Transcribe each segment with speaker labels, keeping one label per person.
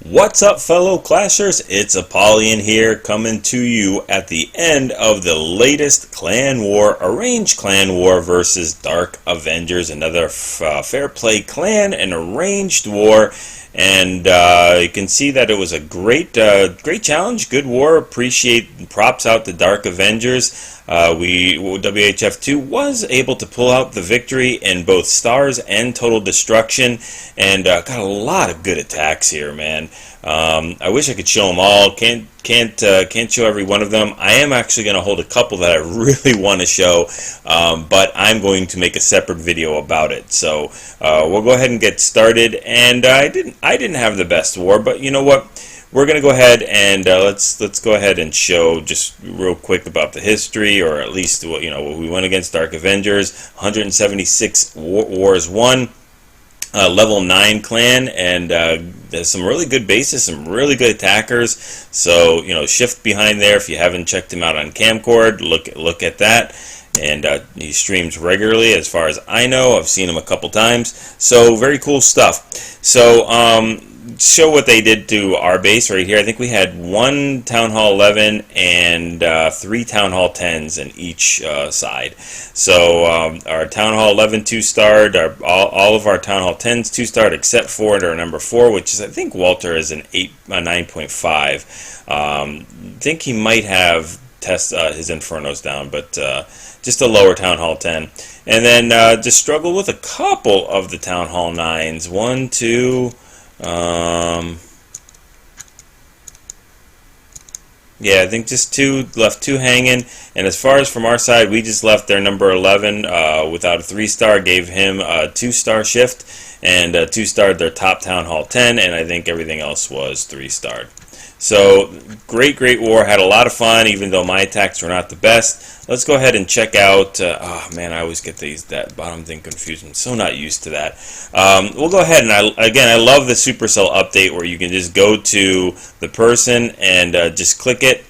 Speaker 1: What's up, fellow Clashers? It's Apollyon here, coming to you at the end of the latest clan war, arranged clan war versus Darc Avengers, another fair play clan and arranged war. And you can see that it was a great challenge, good war. Appreciate, props out to Darc Avengers. WHF2 was able to pull out the victory in both stars and total destruction, and got a lot of good attacks here, man. I wish I could show them all. Can't show every one of them. I am actually going to hold a couple that I really want to show, but I'm going to make a separate video about it. So we'll go ahead and get started. And I didn't have the best war, but you know what? We're going to go ahead and let's go ahead and show just real quick about the history, or at least what we went against Darc Avengers. 176 wars won. Level 9 clan, and there's some really good bases, some really good attackers. So shift behind there if you haven't checked him out on Camcord. Look at that. And he streams regularly, as far as I know. I've seen him a couple times. So very cool stuff. So show what they did to our base right here. I think we had 1 Town Hall 11 and 3 Town Hall 10s in each side. So our Town Hall 11 2-starred, all of our Town Hall 10s 2-starred, except for our number 4, which is, I think Walter is a 9.5. I think he might have his Infernos down, but just a lower Town Hall 10. And then just struggle with a couple of the Town Hall 9s. 1, 2... yeah, I think just left two hanging. And as far as from our side, we just left their number 11 without a 3-star, gave him a 2-star shift, and 2-starred their top Town Hall 10, and I think everything else was 3-starred. So great war, had a lot of fun, even though my attacks were not the best. Let's go ahead and check out, oh man, I always get that bottom thing confused. I'm so not used to that. We'll go ahead, and I love the SuperCell update where you can just go to the person and just click it,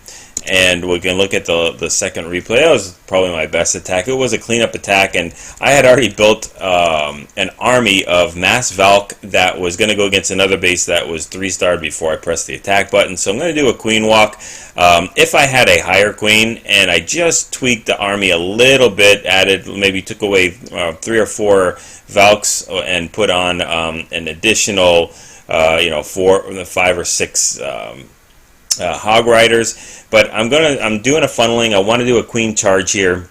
Speaker 1: and we can look at the second replay. That was probably my best attack. It was a cleanup attack, and I had already built an army of Mass Valk that was going to go against another base that was 3-starred before I pressed the attack button. So I'm going to do a queen walk. If I had a higher queen, and I just tweaked the army a little bit, maybe took away 3 or 4 Valks and put on an additional 4, 5 or 6 hog riders, but I'm doing a funneling. I want to do a queen charge here,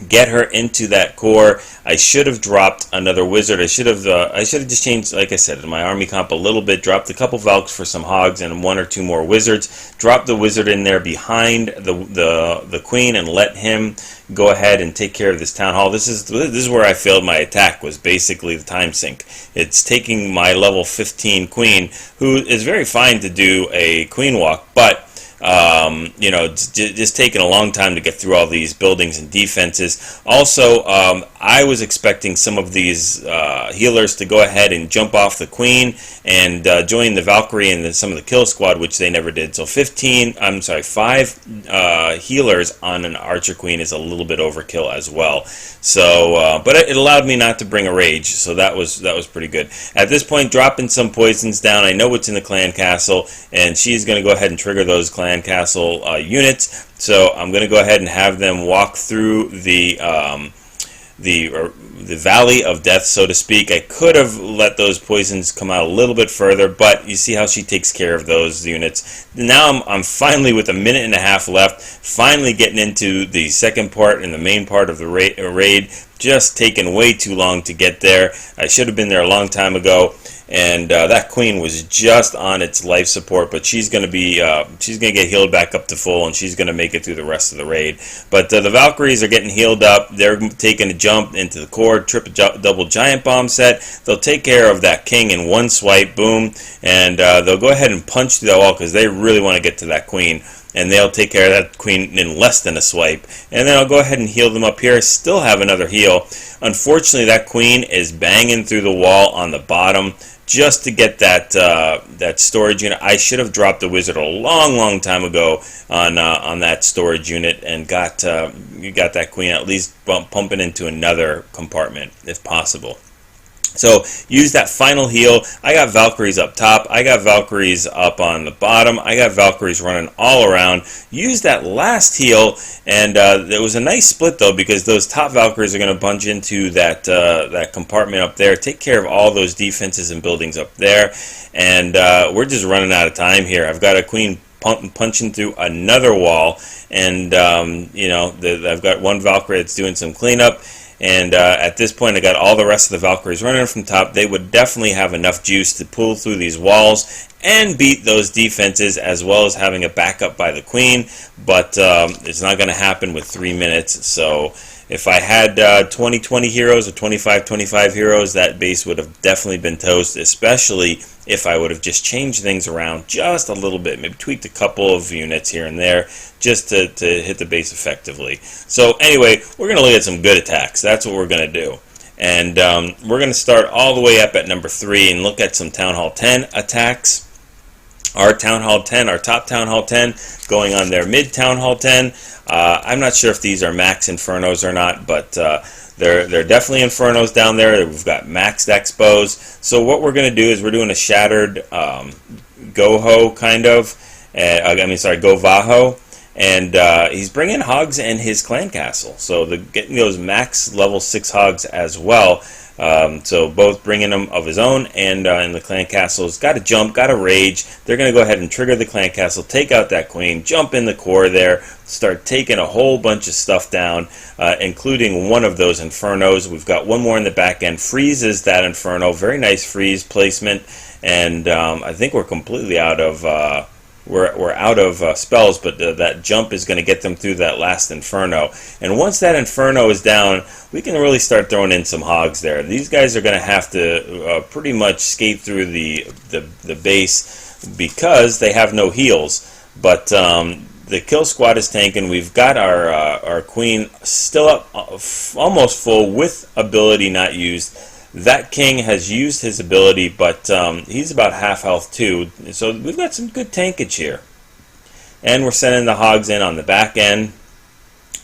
Speaker 1: get her into that core. I should have dropped another wizard. I should have just changed, like I said, my army comp a little bit, dropped a couple Valks for some hogs and 1 or 2 more wizards, dropped the wizard in there behind the queen, and let him go ahead and take care of this town hall. This is where I failed my attack, was basically the time sink. It's taking my level 15 queen, who is very fine to do a queen walk, but just taking a long time to get through all these buildings and defenses. Also, I was expecting some of these healers to go ahead and jump off the queen and join the Valkyrie and some of the kill squad, which they never did. So 5 healers on an archer queen is a little bit overkill as well. So, but it allowed me not to bring a rage, so that was pretty good. At this point, dropping some poisons down. I know what's in the clan castle, and she's going to go ahead and trigger those clan castle units. So I'm going to go ahead and have them walk through the valley of death, so to speak. I could have let those poisons come out a little bit further, but you see how she takes care of those units. Now I'm finally, with a minute and a half left, finally getting into the second part and the main part of the raid. Just taken way too long to get there. I should have been there a long time ago, and that queen was just on its life support, but she's going to get healed back up to full, and she's going to make it through the rest of the raid. But the Valkyries are getting healed up. They're taking a jump into the core, double giant bomb set. They'll take care of that king in one swipe, boom, and they'll go ahead and punch through that wall because they really want to get to that queen. And they'll take care of that queen in less than a swipe. And then I'll go ahead and heal them up here. Still have another heal. Unfortunately, that queen is banging through the wall on the bottom just to get that storage unit. I should have dropped the wizard a long time ago on that storage unit and got that queen at least pumping into another compartment if possible. So use that final heal. I got Valkyries up top. I got Valkyries up on the bottom. I got Valkyries running all around. Use that last heal, and it was a nice split though, because those top Valkyries are going to bunch into that that compartment up there. Take care of all those defenses and buildings up there, and we're just running out of time here. I've got a queen punching through another wall, and you know, I've got one Valkyrie that's doing some cleanup. And at this point, I got all the rest of the Valkyries running from top. They would definitely have enough juice to pull through these walls and beat those defenses, as well as having a backup by the queen. But it's not going to happen with 3 minutes. So if I had 20-20 heroes or 25-25 heroes, that base would have definitely been toast, especially if I would have just changed things around just a little bit, maybe tweaked a couple of units here and there, just to hit the base effectively. So anyway, we're going to look at some good attacks. That's what we're going to do. And we're going to start all the way up at number 3 and look at some Town Hall 10 attacks. Our Town Hall 10, our top Town Hall 10, going on their mid Town Hall 10. I'm not sure if these are max Infernos or not, but they're definitely Infernos down there. We've got maxed Expos. So what we're going to do is we're doing a shattered GoHo kind of. GoVaHo. And he's bringing hogs and his clan castle. So getting those max level 6 hogs as well. So both bringing them of his own and in the clan castle's got to jump, got to rage. They're going to go ahead and trigger the clan castle, take out that queen, jump in the core there, start taking a whole bunch of stuff down, including one of those Infernos. We've got one more in the back end, freezes that Inferno. Very nice freeze placement, and I think we're completely out of... We're out of spells, but that jump is going to get them through that last Inferno. And once that Inferno is down, we can really start throwing in some hogs there. These guys are going to have to pretty much skate through the base because they have no heals. But the kill squad is tanking. We've got our queen still up almost full with ability not used. That king has used his ability, but he's about half health too. So we've got some good tankage here. And we're sending the hogs in on the back end.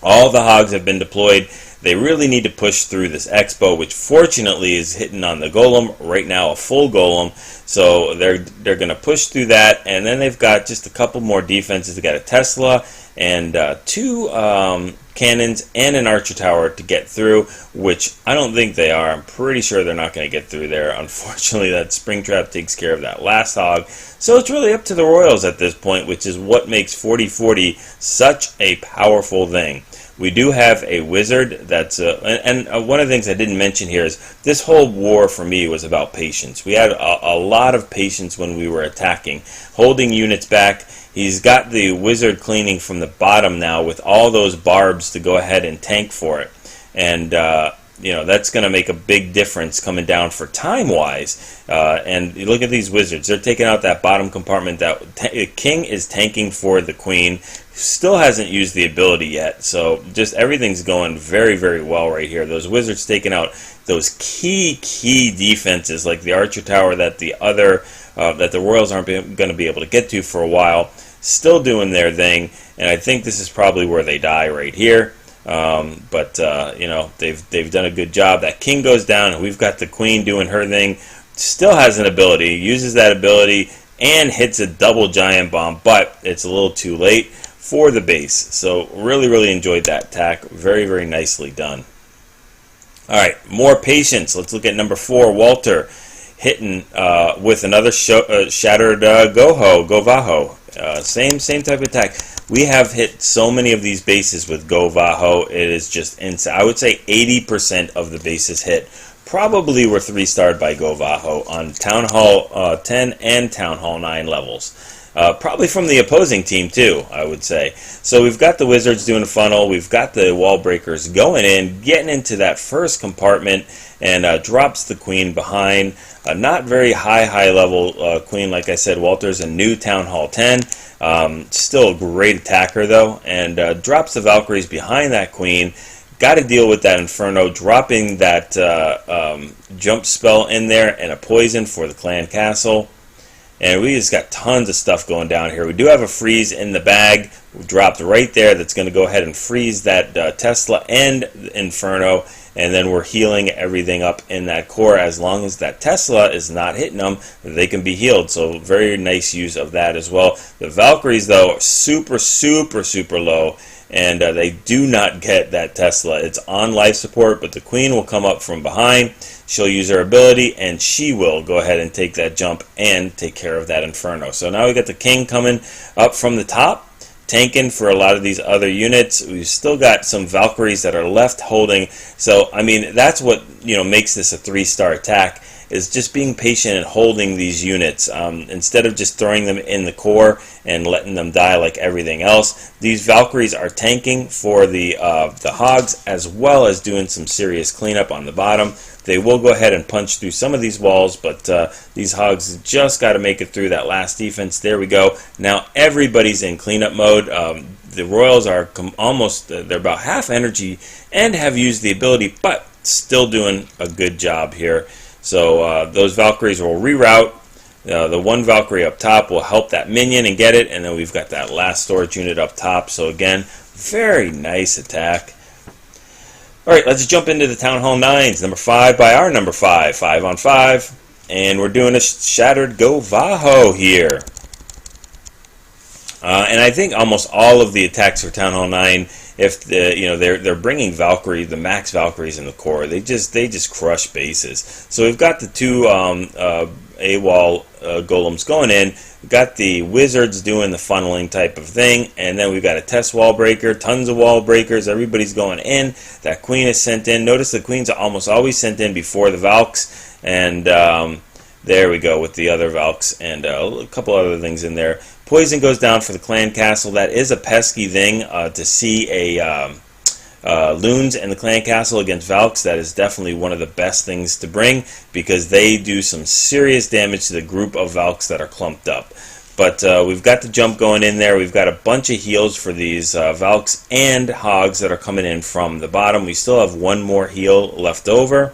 Speaker 1: All the hogs have been deployed. They really need to push through this Expo, which fortunately is hitting on the golem right now, a full golem. So they're going to push through that, and then they've got just a couple more defenses. They got a Tesla and 2 cannons and an archer tower to get through, which I don't think they are. I'm pretty sure they're not going to get through there. Unfortunately, that Springtrap takes care of that last hog. So it's really up to the Royals at this point, which is what makes 40-40 such a powerful thing. We do have a wizard that's and one of the things I didn't mention here is this whole war for me was about patience. We had a lot of patience when we were attacking, holding units back. He's got the wizard cleaning from the bottom now with all those barbs to go ahead and tank for it. And you know, that's going to make a big difference coming down for time-wise. And you look at these wizards. They're taking out that bottom compartment. That king is tanking for the queen. Still hasn't used the ability yet. So just everything's going very, very well right here. Those wizards taking out those key defenses like the archer tower that the Royals aren't going to be able to get to for a while. Still doing their thing. And I think this is probably where they die right here. But you know, they've done a good job. That king goes down, and we've got the queen doing her thing. Still has an ability, uses that ability, and hits a double giant bomb, but it's a little too late for the base. So really enjoyed that attack. Very, very nicely done. All right, more patience. Let's look at number 4, Walter, hitting with another shattered GoVaHo. Same type of attack. We have hit so many of these bases with GoVaHo. It is just insane. I would say 80% of the bases hit probably were 3-starred by GoVaHo on Town Hall 10 and Town Hall 9 levels. Probably from the opposing team too, I would say. So we've got the wizards doing a funnel. We've got the wall breakers going in, getting into that first compartment, and drops the queen behind. Not very high level queen, like I said. Walter's a new Town Hall 10. Still a great attacker though, and drops the Valkyries behind that queen. Got to deal with that Inferno, dropping that jump spell in there and a poison for the clan castle. And we just got tons of stuff going down here. We do have a freeze in the bag. We dropped right there. That's going to go ahead and freeze that Tesla and Inferno. and then we're healing everything up in that core. As long as that Tesla is not hitting them, they can be healed. So very nice use of that as well. The Valkyries, though, are super, super, super low, and they do not get that Tesla. It's on life support, but the Queen will come up from behind. She'll use her ability, and she will go ahead and take that jump and take care of that Inferno. So now we got the King coming up from the top, tanking for a lot of these other units. We've still got some Valkyries that are left holding. So, I mean, that's what, you know, makes this a 3-star attack, is just being patient and holding these units. Instead of just throwing them in the core and letting them die like everything else. These Valkyries are tanking for the hogs, as well as doing some serious cleanup on the bottom. They will go ahead and punch through some of these walls, but these hogs just got to make it through that last defense. There we go. Now everybody's in cleanup mode. The Royals are almost, they're about half energy and have used the ability, but still doing a good job here. So those Valkyries will reroute. The one Valkyrie up top will help that minion and get it, and then we've got that last storage unit up top. So again, very nice attack. Alright, let's jump into the Town Hall 9s. Number 5 by our number 5. 5 on 5. And we're doing a shattered GoVaHo here. And I think almost all of the attacks for Town Hall 9, if they're bringing Valkyrie, the max Valkyries in the core, they just crush bases. So we've got the two AWOL golems going in. We've got the wizards doing the funneling type of thing, and then we've got a test wall breaker, tons of wall breakers. Everybody's going in. That queen is sent in. Notice the queens are almost always sent in before the Valks, and there we go with the other Valks and a couple other things in there. Poison goes down for the clan castle. That is a pesky thing to see a Loons in the clan castle against Valks. That is definitely one of the best things to bring, because they do some serious damage to the group of Valks that are clumped up. But we've got the jump going in there. We've got a bunch of heals for these Valks and hogs that are coming in from the bottom. We still have one more heal left over,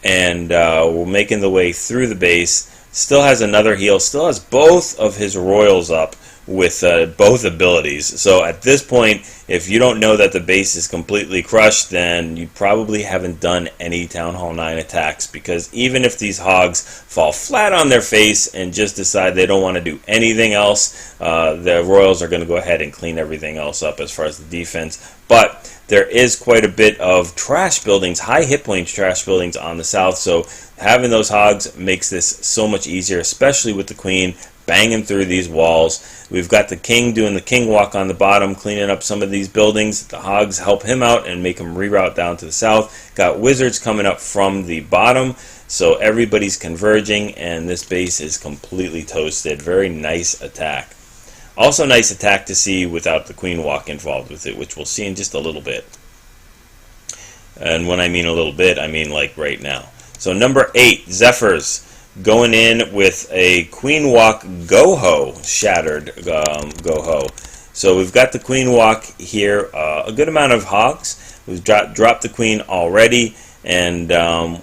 Speaker 1: and we're making the way through the base. Still has another heal, still has both of his royals up with both abilities. So at this point, if you don't know that the base is completely crushed, then you probably haven't done any Town Hall 9 attacks, because even if these hogs fall flat on their face and just decide they don't want to do anything else, the royals are going to go ahead and clean everything else up as far as the defense. But there is quite a bit of trash buildings, high hit points trash buildings on the south, so having those hogs makes this so much easier, especially with the queen banging through these walls. We've got the king doing the king walk on the bottom, cleaning up some of these buildings. The hogs help him out and make him reroute down to the south. Got wizards coming up from the bottom, so everybody's converging, and this base is completely toasted. Very nice attack. Also nice attack to see without the queen walk involved with it, which we'll see in just a little bit. And when I mean a little bit, I mean like right now. So number 8, Zephyrs, going in with a queen walk GoHo, shattered GoHo. So we've got the queen walk here, a good amount of hogs. We've dropped the queen already, and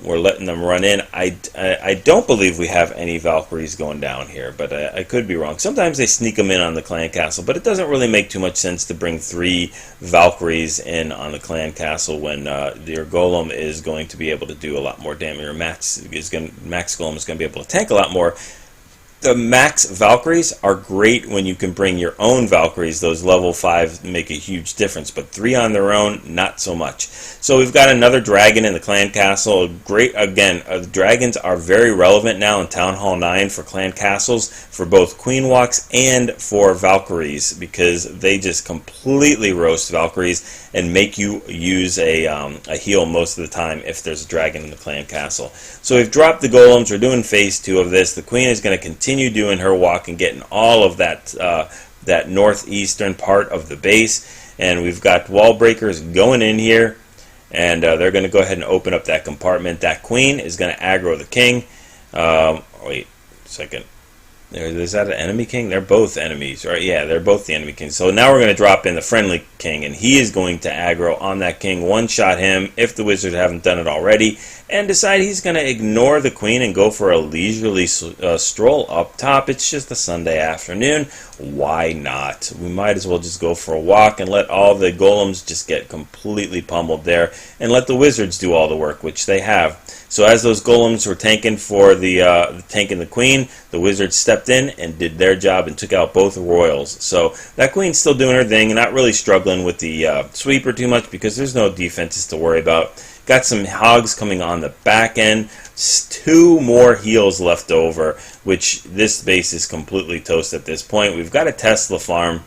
Speaker 1: we're letting them run in. I don't believe we have any Valkyries going down here, but I could be wrong. Sometimes they sneak them in on the clan castle, but it doesn't really make too much sense to bring 3 Valkyries in on the clan castle when your golem is going to be able to do a lot more damage. Your max golem is going to be able to tank a lot more. The max Valkyries are great when you can bring your own Valkyries. Those level 5 make a huge difference, but 3 on their own, not so much. So we've got another dragon in the clan castle. Great, again, dragons are very relevant now in Town Hall 9 for clan castles, for both queen walks and for Valkyries, because they just completely roast Valkyries and make you use a heal most of the time if there's a dragon in the clan castle. So we've dropped the golems. We're doing phase 2 of this. The queen is going to continue doing her walk and getting all of that that northeastern part of the base, and we've got wall breakers going in here, and they're going to go ahead and open up that compartment. That queen is going to aggro the king. Wait a second. Is that an enemy king? They're both enemies, right? Yeah, they're both the enemy kings. So now we're going to drop in the friendly king, and he is going to aggro on that king, one-shot him if the wizards haven't done it already, and decide he's going to ignore the queen and go for a leisurely stroll up top. It's just a Sunday afternoon. Why not? We might as well just go for a walk and let all the golems just get completely pummeled there and let the wizards do all the work, which they have. So as those golems were tanking for tanking the queen, the wizards stepped in and did their job and took out both royals. So that queen's still doing her thing and not really struggling with the sweeper too much because there's no defenses to worry about. Got some hogs coming on the back end. 2 more heals left over, which this base is completely toast at this point. We've got a Tesla farm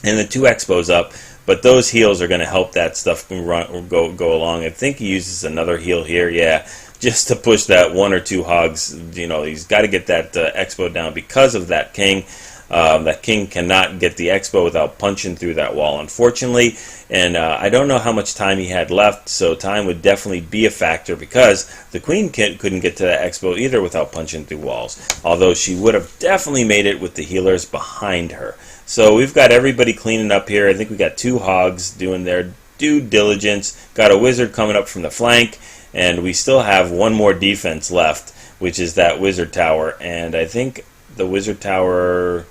Speaker 1: and the 2 expos up, but those heals are going to help that stuff go along. I think he uses another heal here, yeah, just to push that 1 or 2 hogs. You know, he's got to get that expo down because of that king. That king cannot get the expo without punching through that wall, unfortunately. And I don't know how much time he had left, so time would definitely be a factor because the queen couldn't get to that expo either without punching through walls. Although she would have definitely made it with the healers behind her. So we've got everybody cleaning up here. I think we got 2 hogs doing their due diligence. Got a wizard coming up from the flank, and we still have 1 more defense left, which is that wizard tower. And I think the wizard tower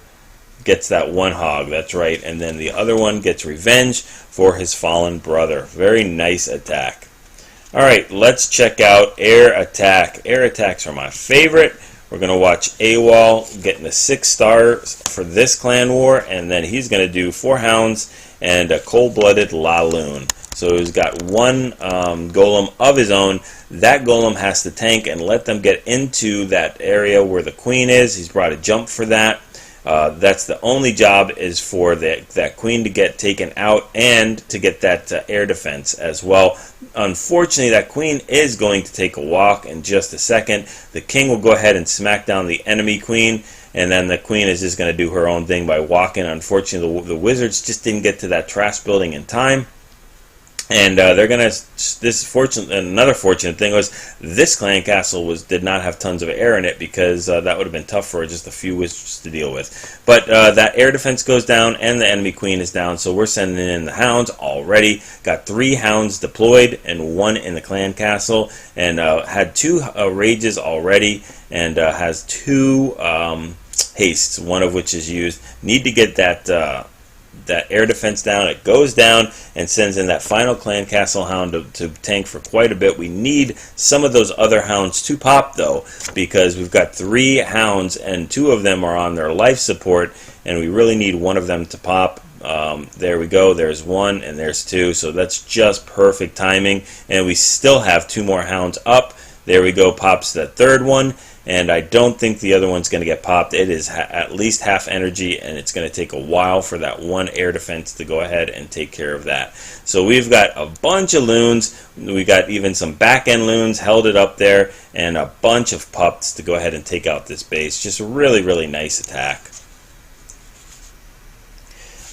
Speaker 1: gets that 1 hog, that's right, and then the other one gets revenge for his fallen brother. Very nice attack. Alright, let's check out air attack. Air attacks are my favorite. We're going to watch AWOL getting the 6 stars for this clan war, and then he's going to do 4 hounds and a cold-blooded LaLoon. So he's got 1 golem of his own. That golem has to tank and let them get into that area where the queen is. He's brought a jump for that. That's the only job, is for that queen to get taken out and to get that air defense as well. Unfortunately, that queen is going to take a walk in just a second. The king will go ahead and smack down the enemy queen, and then the queen is just going to do her own thing by walking. Unfortunately, the wizards just didn't get to that trash building in time. And they're gonna. Another fortunate thing was this clan castle did not have tons of air in it because that would have been tough for just a few wizards to deal with. But that air defense goes down and the enemy queen is down, so we're sending in the hounds already. Got 3 hounds deployed and 1 in the clan castle, and had 2 rages already, and has 2 hastes, 1 of which is used. Need to get that air defense down. It goes down and sends in that final clan castle hound to tank for quite a bit. We need some of those other hounds to pop though, because we've got 3 hounds and 2 of them are on their life support, and we really need 1 of them to pop. There we go, there's 1 and there's 2, so that's just perfect timing, and we still have 2 more hounds up. There we go, pops the 3rd one, and I don't think the other one's going to get popped. It is at least half energy, and it's going to take a while for that 1 air defense to go ahead and take care of that. So we've got a bunch of loons. We got even some back-end loons held it up there, and a bunch of pups to go ahead and take out this base. Just a really, really nice attack.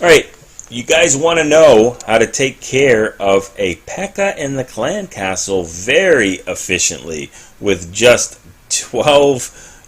Speaker 1: Alright, you guys want to know how to take care of a P.E.K.K.A. in the clan castle very efficiently with just 12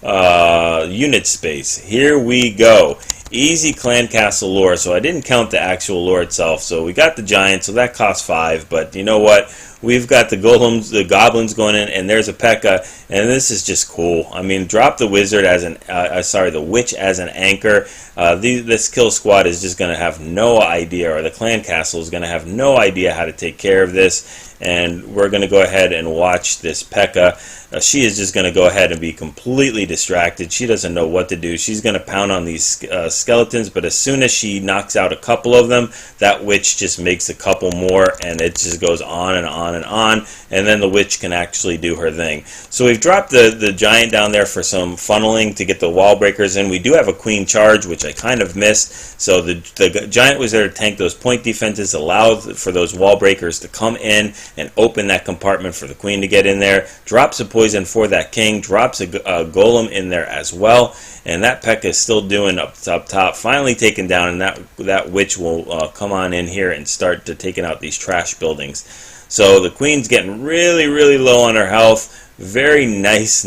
Speaker 1: unit space. Here we go. Easy clan castle lore. So I didn't count the actual lore itself. So we got the giant, so that costs 5. But you know what? We've got the golems, the goblins going in, and there's a P.E.K.K.A. And this is just cool. I mean, drop the wizard as an, the witch as an anchor. This kill squad is just going to have no idea, or the clan castle is going to have no idea how to take care of this. And we're going to go ahead and watch this P.E.K.K.A. She is just going to go ahead and be completely distracted. She doesn't know what to do. She's going to pound on these skeletons, but as soon as she knocks out a couple of them, that witch just makes a couple more, and it just goes on and on and on, and then the witch can actually do her thing. So we've dropped the giant down there for some funneling to get the wall breakers in. We do have a queen charge, which I kind of missed, so the giant was there to tank those point defenses, allowed for those wall breakers to come in and open that compartment for the queen to get in there. Drops a poison for that king, drops a golem in there as well, and that P.E.K.K.A. is still doing up top, finally taken down, and that witch will come on in here and start to taking out these trash buildings. So the queen's getting really, really low on her health. Very nice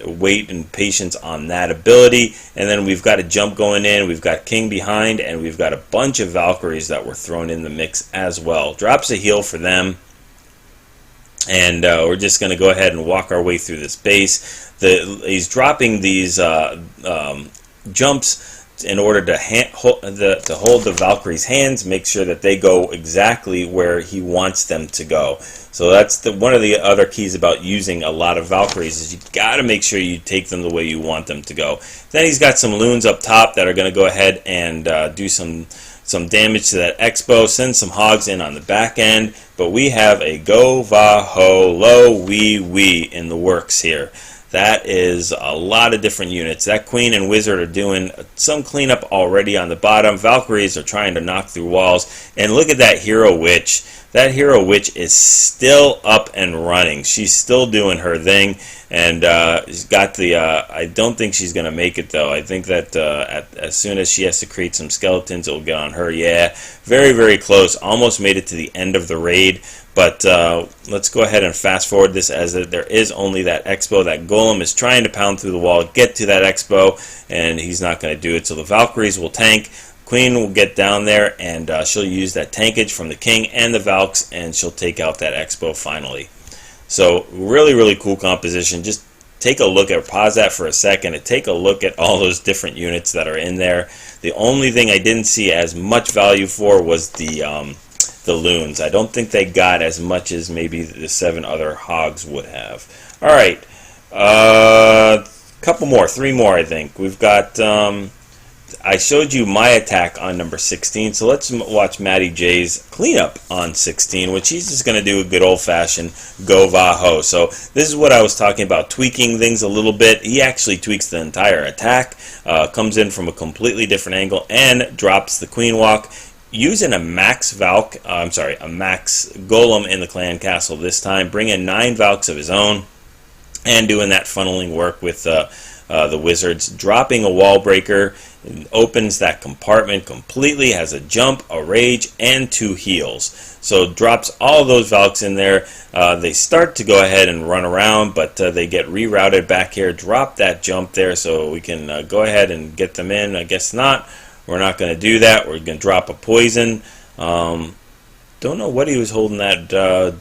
Speaker 1: wait and patience on that ability. And then we've got a jump going in. We've got king behind, and we've got a bunch of Valkyries that were thrown in the mix as well. Drops a heal for them. And we're just going to go ahead and walk our way through this base. He's dropping these jumps in order to hold the Valkyrie's hands, make sure that they go exactly where he wants them to go. So that's one of the other keys about using a lot of Valkyries, is you got to make sure you take them the way you want them to go. Then he's got some loons up top that are going to go ahead and do some damage to that Expo, send some hogs in on the back end, but we have a GoVaHo low wee in the works here. That is a lot of different units. That Queen and Wizard are doing some cleanup already on the bottom. Valkyries are trying to knock through walls. And look at that Hero Witch. That Hero Witch is still up and running. She's still doing her thing. And she's got the... I don't think she's going to make it, though. I think that as soon as she has to create some skeletons, it'll get on her. Yeah, very, very close. Almost made it to the end of the raid. But let's go ahead and fast forward this, as there is only that Expo. That Golem is trying to pound through the wall, get to that Expo, and he's not going to do it. So the Valkyries will tank. Queen will get down there, and she'll use that tankage from the King and the Valks, and she'll take out that Expo finally. So really, really cool composition. Just take a look at, pause that for a second, and take a look at all those different units that are in there. The only thing I didn't see as much value for was the loons. I don't think they got as much as maybe the 7 other hogs would have. Alright, couple more, 3 more I think. We've got, I showed you my attack on number 16, so let's watch Matty J's cleanup on 16, which he's just going to do a good old-fashioned GoVaHo. So this is what I was talking about, tweaking things a little bit. He actually tweaks the entire attack, comes in from a completely different angle, and drops the Queen Walk, using a max a max Golem in the clan castle this time, bringing 9 Valks of his own, and doing that funneling work with the Wizards, dropping a wall breaker, opens that compartment completely, has a jump, a rage, and 2 heals. So drops all those Valks in there. They start to go ahead and run around, but they get rerouted back here. Drop that jump there so we can go ahead and get them in. I guess not. We're not going to do that. We're going to drop a poison. Don't know what he was holding that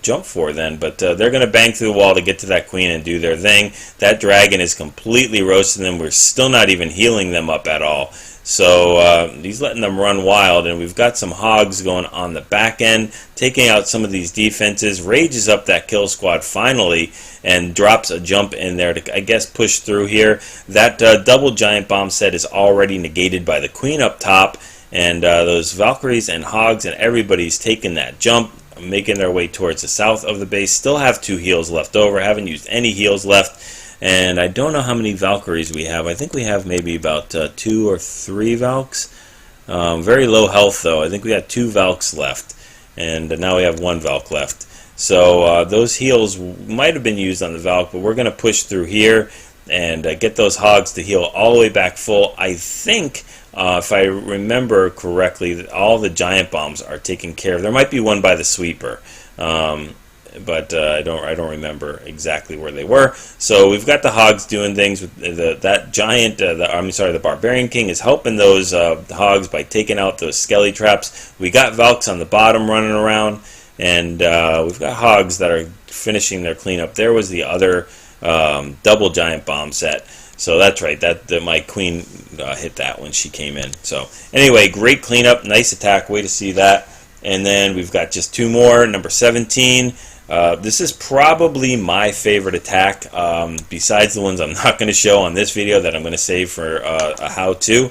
Speaker 1: jump for then, but they're going to bang through the wall to get to that Queen and do their thing. That dragon is completely roasting them. We're still not even healing them up at all. So he's letting them run wild, and we've got some hogs going on the back end, taking out some of these defenses. Rages up that kill squad finally, and drops a jump in there to, I guess, push through here. That double giant bomb set is already negated by the Queen up top, and those Valkyries and hogs and everybody's taking that jump, making their way towards the south of the base. Still have 2 heals left over. Haven't used any heals left. And I don't know how many Valkyries we have. I think we have maybe about 2 or 3 Valks. Very low health, though. I think we had 2 Valks left. And now we have 1 Valk left. So those heals might have been used on the Valk, but we're going to push through here and get those hogs to heal all the way back full. I think, if I remember correctly, that all the giant bombs are taken care of. There might be one by the sweeper. But I don't remember exactly where they were. So we've got the hogs doing things with that giant. The Barbarian King is helping those hogs by taking out those skelly traps. We got Valks on the bottom running around, and we've got hogs that are finishing their cleanup. There was the other double giant bomb set. So that's right. That my Queen hit that when she came in. So anyway, great cleanup, nice attack. Way to see that. And then we've got just 2 more. Number 17. This is probably my favorite attack, besides the ones I'm not going to show on this video that I'm going to save for a how-to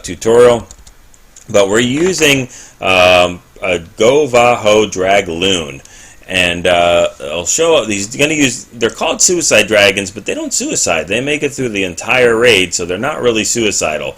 Speaker 1: tutorial. But we're using a GoVaHo GoDragHoLoon, and I'll show these. Going to use. They're called suicide dragons, but they don't suicide. They make it through the entire raid, so they're not really suicidal.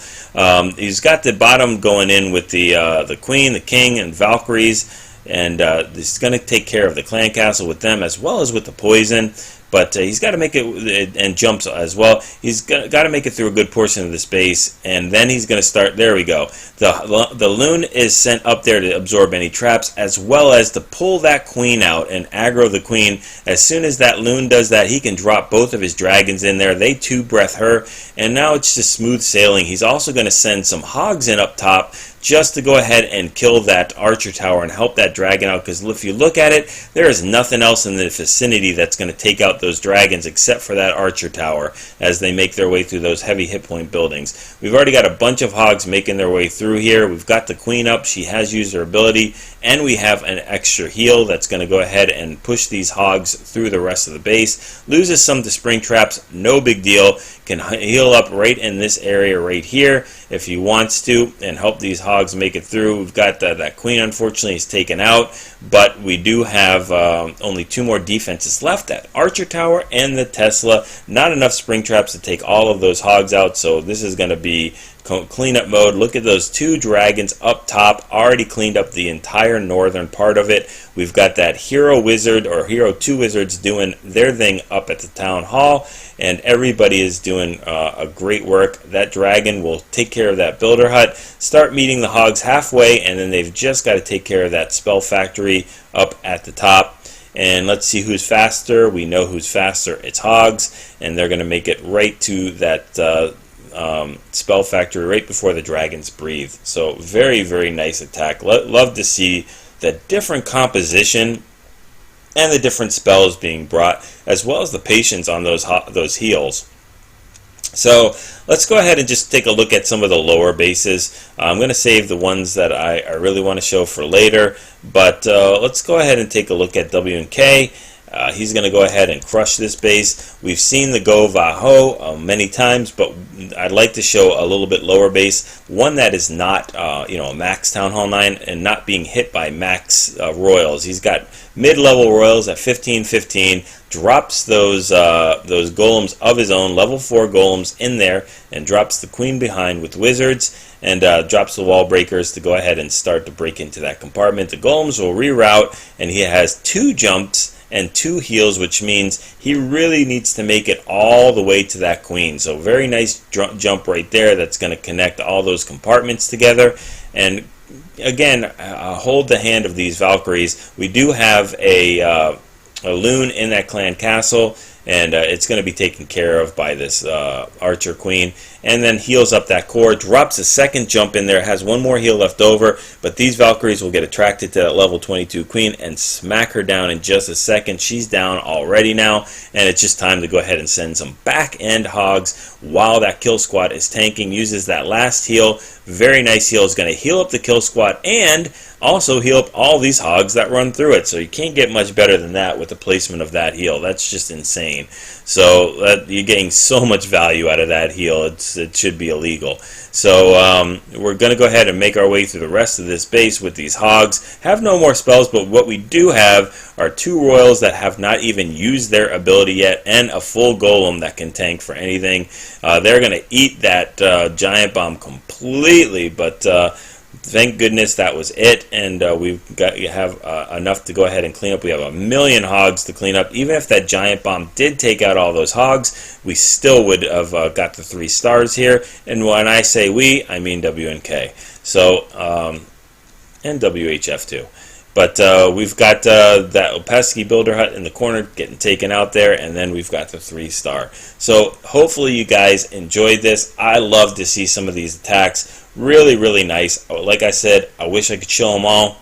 Speaker 1: He's got the bottom going in with the Queen, the King, and Valkyries. And he's going to take care of the clan castle with them as well as with the poison. But he's got to make it, and jumps as well. He's got to make it through a good portion of the space, and then he's going to start. There we go. The loon is sent up there to absorb any traps, as well as to pull that Queen out and aggro the Queen. As soon as that loon does that, he can drop both of his dragons in there. They 2-breath her, and now it's just smooth sailing. He's also going to send some hogs in up top just to go ahead and kill that archer tower and help that dragon out, because if you look at it, there is nothing else in the vicinity that's going to take out those dragons except for that archer tower as they make their way through those heavy hit point buildings. We've already got a bunch of hogs making their way through here. We've got the queen up. She has used her ability, and we have an extra heal that's going to go ahead and push these hogs through the rest of the base. Loses some to spring traps, no big deal. Can heal up right in this area right here if he wants to and help these hogs make it through. We've got that queen, unfortunately, is taken out, but we do have only 2 more defenses left, that archer tower and the Tesla. Not enough spring traps to take all of those hogs out, so this is going to be cleanup mode. Look at those 2 dragons up top, already cleaned up the entire northern part of it. We've got that hero wizard or hero 2 wizards doing their thing up at the town hall, and everybody is doing a great work. That dragon will take care of that builder hut, start meeting the hogs halfway, and then they've just got to take care of that spell factory up at the top. And let's see who's faster. We know who's faster. It's hogs, and they're going to make it right to that spell factory right before the dragons breathe. So very, very nice attack. Love to see the different composition and the different spells being brought, as well as the patience on those heals. So let's go ahead and just take a look at some of the lower bases. I'm going to save the ones that I really want to show for later, but let's go ahead and take a look at WK. He's going to go ahead and crush this base. We've seen the GoVaHo many times, but I'd like to show a little bit lower base, one that is not a max Town Hall 9 and not being hit by max royals. He's got mid-level royals at 15-15, drops those golems of his own, level 4 golems in there, and drops the queen behind with wizards, and drops the wall breakers to go ahead and start to break into that compartment. The golems will reroute, and he has 2 jumps and 2 heals, which means he really needs to make it all the way to that queen. So very nice jump right there that's going to connect all those compartments together. And again, hold the hand of these Valkyries. We do have a loon in that clan castle, and it's going to be taken care of by this archer queen, and then heals up that core, drops a second jump in there, has 1 more heal left over, but these Valkyries will get attracted to that level 22 queen and smack her down in just a second. She's down already now, and it's just time to go ahead and send some back end hogs while that kill squad is tanking. Uses that last heal, very nice heal, is going to heal up the kill squad and also heal up all these hogs that run through it. So you can't get much better than that with the placement of that heal. That's just insane. So you're getting so much value out of that heal. It should be illegal. So we're going to go ahead and make our way through the rest of this base with these hogs. Have no more spells, but what we do have are 2 royals that have not even used their ability yet, and a full golem that can tank for anything. They're going to eat that giant bomb completely, but thank goodness that was it, and you have enough to go ahead and clean up. We have 1,000,000 hogs to clean up. Even if that giant bomb did take out all those hogs, we still would have got the 3 stars here. And when I say we, I mean WNK. So and WHF2. But we've got that pesky builder hut in the corner getting taken out there, and then we've got the 3-star. So hopefully you guys enjoyed this. I love to see some of these attacks. Really, really nice. Like I said, I wish I could show them all.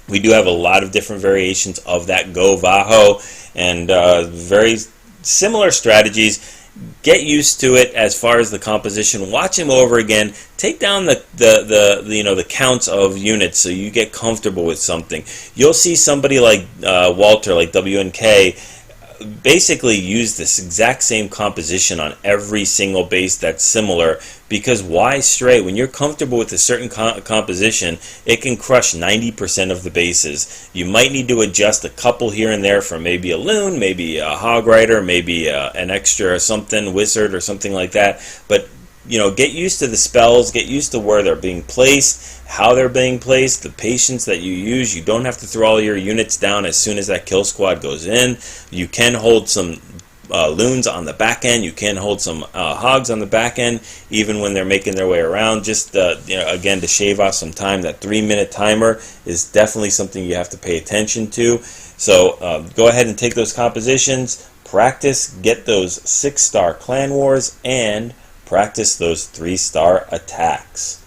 Speaker 1: We do have a lot of different variations of that GoVaHo, and very similar strategies. Get used to it as far as the composition. Watch him over again. Take down the counts of units so you get comfortable with something. You'll see somebody like Walter, like WNK, basically use this exact same composition on every single base that's similar, because why stray? When you're comfortable with a certain composition, it can crush 90% of the bases. You might need to adjust a couple here and there for maybe a loon, maybe a hog rider, maybe an extra something, wizard or something like that, but get used to the spells, get used to where they're being placed, how they're being placed, the patience that you use. You don't have to throw all your units down as soon as that kill squad goes in. You can hold some loons on the back end. You can hold some hogs on the back end, even when they're making their way around. Just again, to shave off some time. That 3-minute timer is definitely something you have to pay attention to. So go ahead and take those compositions, practice, get those 6-star clan wars, and practice those 3-star attacks.